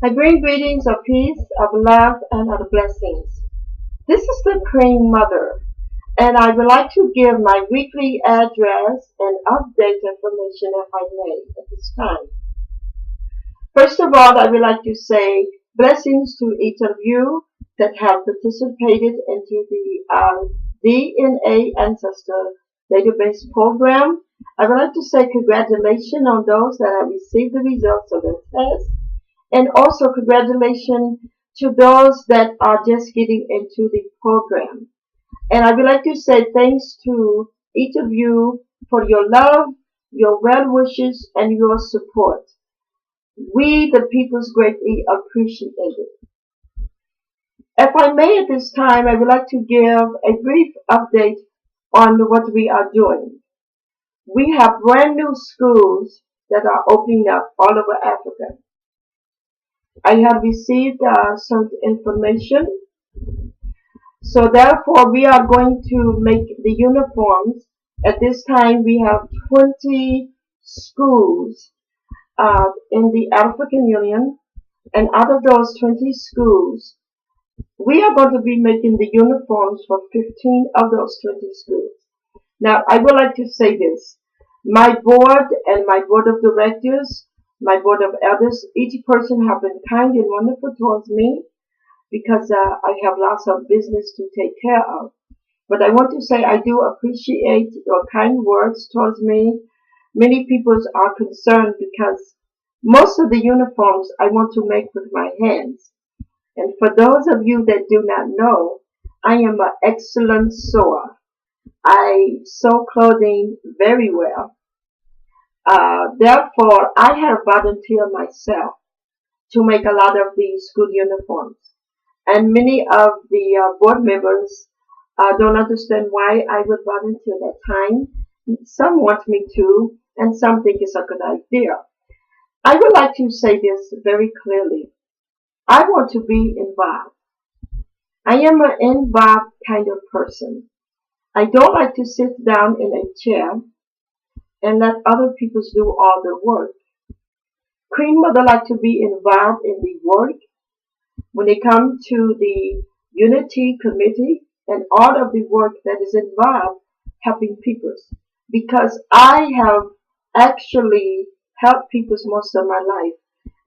I bring greetings of peace, of love, and of blessings. This is the Praying Mother, and I would like to give my weekly address and update information if I may at this time. First of all, I would like to say blessings to each of you that have participated into the DNA Ancestor Database Program. I would like to say congratulations on those that have received the results of the test, and also congratulations to those that are just getting into the program. And I would like to say thanks to each of you for your love, your well wishes, and your support. We, the peoples, greatly appreciate it. If I may at this time, I would like to give a brief update on what we are doing. We have brand new schools that are opening up all over Africa. I have received some information, so therefore we are going to make the uniforms. At this time, we have 20 schools in the African Union, and out of those 20 schools, we are going to be making the uniforms for 15 of those 20 schools. Now, I would like to say this. My board and my board of directors, my board of elders, each person have been kind and wonderful towards me because I have lots of business to take care of. But I want to say I do appreciate your kind words towards me. Many people are concerned because most of the uniforms I want to make with my hands. And for those of you that do not know, I am an excellent sewer. I sew clothing very well. Therefore, I have volunteered myself to make a lot of these school uniforms. And many of the board members don't understand why I would volunteer that time. Some want me to, and some think it's a good idea. I would like to say this very clearly. I want to be involved. I am an involved kind of person. I don't like to sit down in a chair and let other people do all the work. Queen Mother like to be involved in the work when it comes to the Unity Committee and all of the work that is involved helping people. Because I have actually helped people most of my life.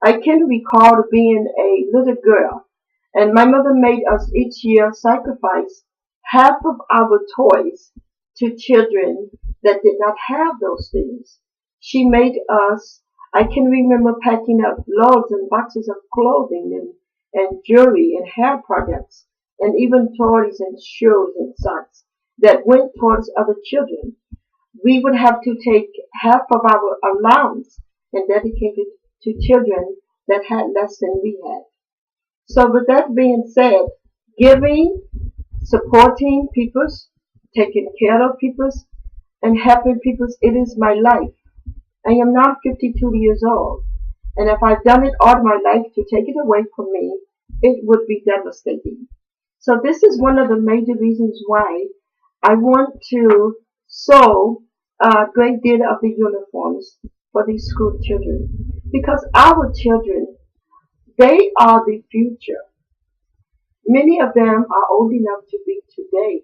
I can recall being a little girl, and my mother made us each year sacrifice half of our toys to children that did not have those things. She made us, I can remember packing up loads and boxes of clothing and jewelry and hair products and even toys and shoes and socks that went towards other children. We would have to take half of our allowance and dedicate it to children that had less than we had. So with that being said, giving, supporting people, taking care of people, and helping people, it is my life. I am now 52 years old, and if I've done it all my life, to take it away from me, it would be devastating. So this is one of the major reasons why I want to sew a great deal of the uniforms for these school children. Because our children, they are the future. Many of them are old enough to be today,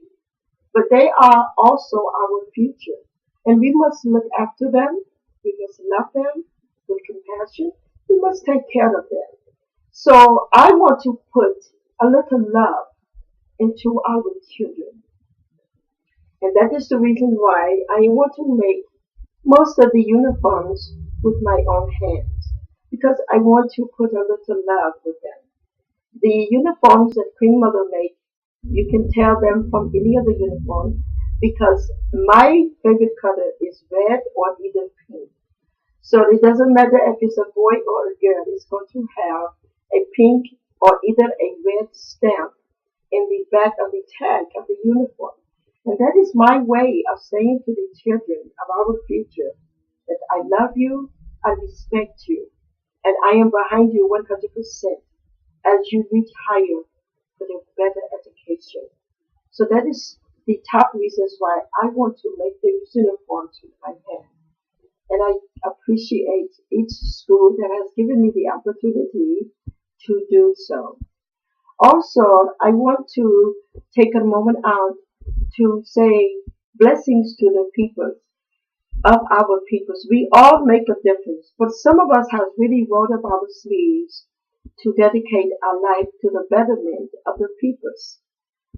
but they are also our future. And we must look after them. We must love them with compassion. We must take care of them. So I want to put a little love into our children. And that is the reason why I want to make most of the uniforms with my own hands. Because I want to put a little love with them. The uniforms that Queen Mother makes, you can tell them from any other uniform because my favorite color is red or either pink. So it doesn't matter if it's a boy or a girl, it's going to have a pink or either a red stamp in the back of the tag of the uniform. And that is my way of saying to the children of our future that I love you, I respect you, and I am behind you 100% as you reach higher for a better education. So that is the top reasons why I want to make the uniforms with my hand. And I appreciate each school that has given me the opportunity to do so. Also, I want to take a moment out to say blessings to the people of our peoples. We all make a difference, but some of us have really rolled up our sleeves to dedicate our life to the betterment of the peoples.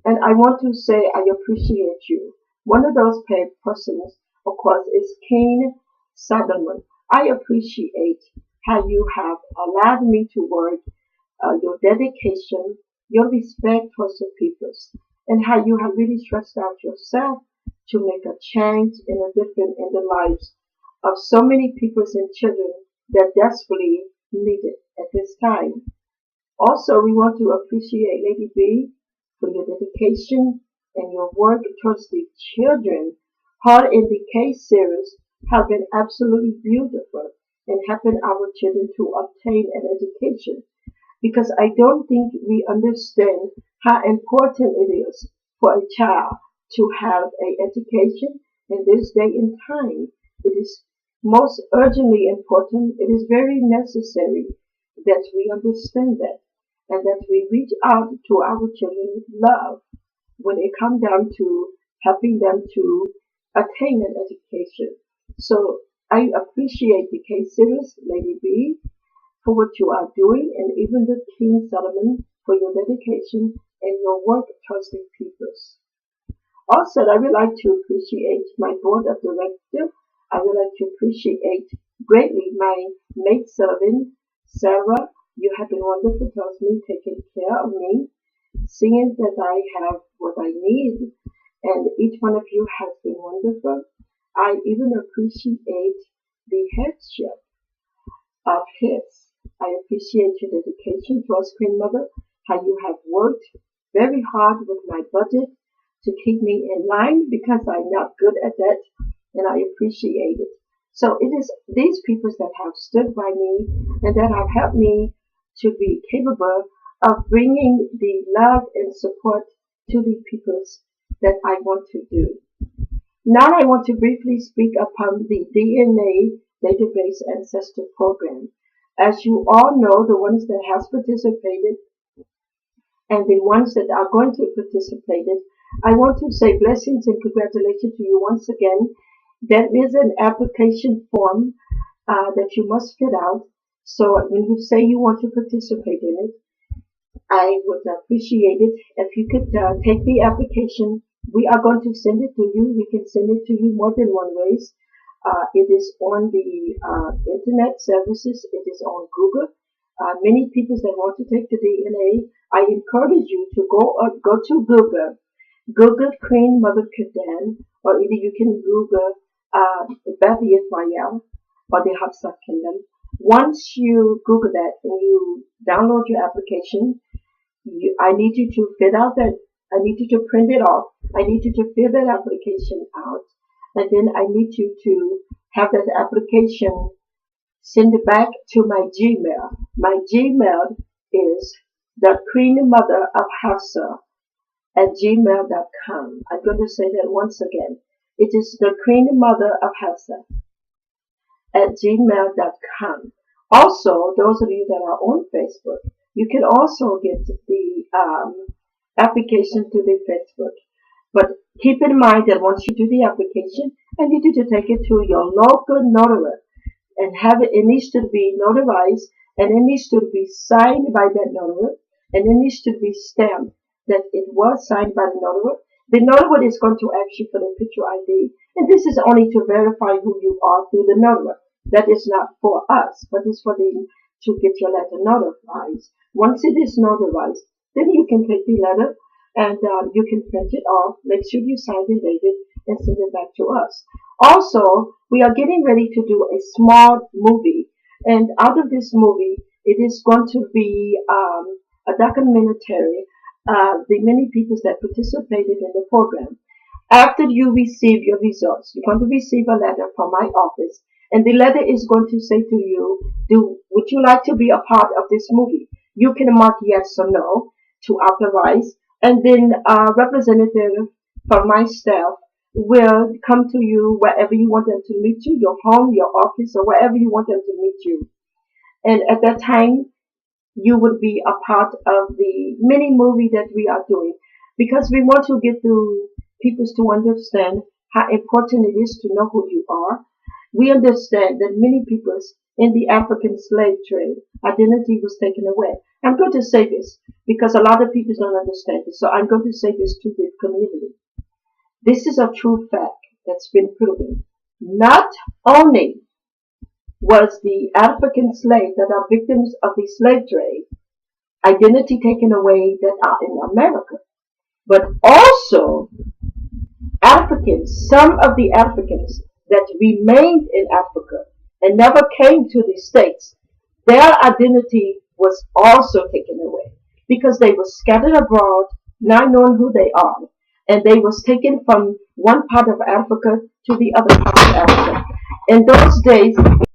And I want to say I appreciate you. One of those persons, of course, is King Solomon. I appreciate how you have allowed me to work, your dedication, your respect towards the peoples, and how you have really stretched out yourself to make a change and a difference in the lives of so many peoples and children that desperately need it at this time. Also, we want to appreciate Lady B for your dedication and your work towards the children. Heart in Decay series have been absolutely beautiful in helping our children to obtain an education, because I don't think we understand how important it is for a child to have an education in this day and time. It is most urgently important. It is very necessary that we understand that and that we reach out to our children with love when it comes down to helping them to attain an education. So I appreciate the case series, Lady B, for what you are doing, and even the King Solomon for your dedication and your work towards the peoples. Also, I would like to appreciate my board of directors. I would like to appreciate greatly my maid servant, Sarah. You have been wonderful towards me, taking care of me, seeing that I have what I need, and each one of you has been wonderful. I even appreciate the headship of his. I appreciate your dedication towards Queen Mother, how you have worked very hard with my budget to keep me in line, because I'm not good at that, and I appreciate it. So it is these people that have stood by me and that have helped me to be capable of bringing the love and support to the peoples that I want to do. Now I want to briefly speak upon the DNA database ancestor program. As you all know, the ones that has participated and the ones that are going to participate, I want to say blessings and congratulations to you once again. There is an application form that you must fill out. So when you say you want to participate in it, I would appreciate it if you could take the application. We are going to send it to you. We can send it to you more than one ways. It is on the internet services. It is on Google. Many people that want to take the DNA, I encourage you to go to Google. Google Queen Mother Kardin, or either you can Google Beth Israel or the Hafsa Kingdom. Once you Google that and you download your application, I need you to fill out that. I need you to print it off. I need you to fill that application out, and then I need you to have that application send it back to my Gmail. My Gmail is the Queen Mother of Hafsa at gmail.com. I'm going to say that once again. It is the Queen Mother of Hafsa at gmail.com. Also, those of you that are on Facebook, you can also get the application to the Facebook. But keep in mind that once you do the application, I need you to take it to your local notary and have it. It needs to be notarized, and it needs to be signed by that notary, and it needs to be stamped that it was signed by the notary. The notary is going to ask you for the picture ID, and this is only to verify who you are through the notary. That is not for us, but it's for them to get your letter notarized. Once it is notarized, then you can take the letter and you can print it off. Make sure you sign and date it and send it back to us. Also, we are getting ready to do a small movie, and out of this movie, it is going to be a documentary. The many people that participated in the program. After you receive your results, you're going to receive a letter from my office, and the letter is going to say to you, would you like to be a part of this movie? You can mark yes or no to authorize, and then a representative from my staff will come to you wherever you want them to meet you, your home, your office, or wherever you want them to meet you. And at that time, you would be a part of the mini movie that we are doing, because we want to get to people to understand how important it is to know who you are. We understand that many people's in the African slave trade identity was taken away. I'm going to say this because a lot of people don't understand this, so I'm going to say this to the community. This is a true fact that's been proven. Not only was the African slave that are victims of the slave trade identity taken away that are in America, but also Africans, some of the Africans that remained in Africa and never came to the States, their identity was also taken away because they were scattered abroad, not knowing who they are. And they was taken from one part of Africa to the other part of Africa. In those days,